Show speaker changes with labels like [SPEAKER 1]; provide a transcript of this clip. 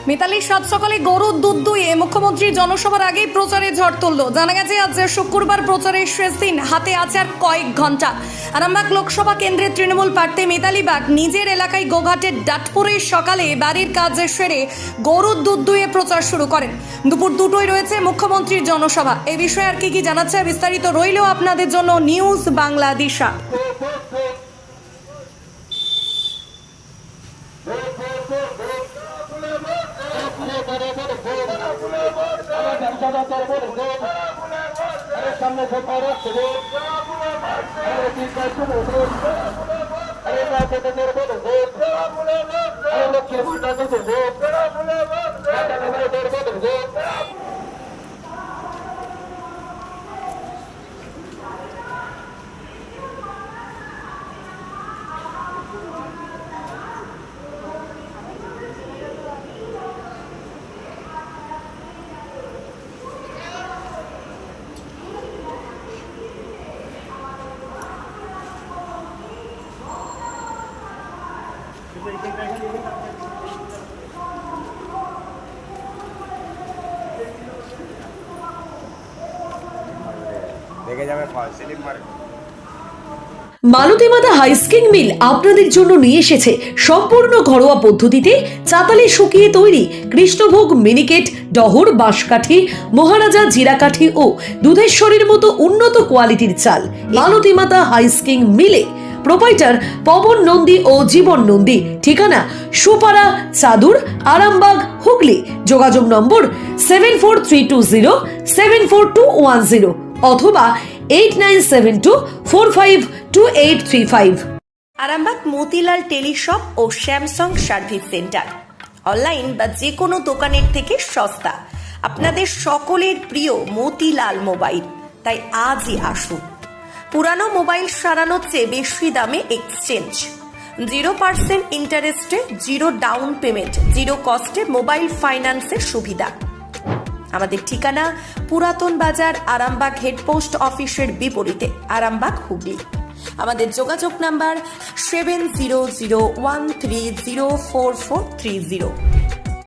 [SPEAKER 1] মিতালি সাত সকালে গরুর দুধ দুইয়ে মুখ্যমন্ত্রী জনসভার আগেই প্রচারে ঝড় তুলল। জানা গেছে আজ শুক্রবার প্রচারের শেষ দিন, হাতে আছে আর কয়েক ঘন্টা। আরামবাগ লোকসভা কেন্দ্রের তৃণমূল প্রার্থী মিতালি বাগ নিজের এলাকায় গোঘাটের ডাটপুরের সকালে বাড়ির কাজ সেরে গরুর দুধ দুইয়ে প্রচার শুরু করেন। দুপুর দুটোয় রয়েছে মুখ্যমন্ত্রীর জনসভা। এই বিষয়ে আর কি জানাচ্ছে বিস্তারিত রইল আপনাদের জন্য নিউজ বাংলাদেশা।
[SPEAKER 2] সামনে দেখে যাবে সেলিম মার্ক।
[SPEAKER 3] মালতী মাতা হাইস্কিং মিল আপনাদের জন্য নিয়ে এসেছে সম্পূর্ণ ঘরোয়া পদ্ধতিতে চাতালে শুকিয়ে তৈরি কৃষ্ণভোগ মিনিকেট, ডহর, বাঁশকাঠি, মহারাজা জিরাকাঠি ও দুধেশ্বরীর মতো উন্নত কোয়ালিটির চাল। মালতী মাতা হাইস্কিং মিলে প্রোপাইটার পবন নন্দী ও জীবন নন্দী। ঠিকানা সুপারা চাদুর, আরামবাগ, হুগলি। যোগাযোগ নম্বর 7432074210 অথবা 8972452835।
[SPEAKER 4] আরামবাগ মতিলাল টেলিশপ ও স্যামসাং সার্ভিস সেন্টার, অনলাইন বা যে কোনো দোকানের থেকে সস্তা। আপনাদের সকলের প্রিয় মতিলাল মোবাইল, তাই আজই আসুন। পুরানো মোবাইল সারানোর চেয়ে বেশি দামে এক্সচেঞ্জ, 0% ইন্টারেস্টে, 0 ডাউন পেমেন্ট, 0 কস্টে মোবাইল ফাইন্যান্সের সুবিধা। আমাদের ঠিকানা পুরাতন বাজার, আরামবাগ হেডপোস্ট অফিসের বিপরীতে, আরামবাগ, হুগলি। আমাদের যোগাযোগ নাম্বার 7001304430।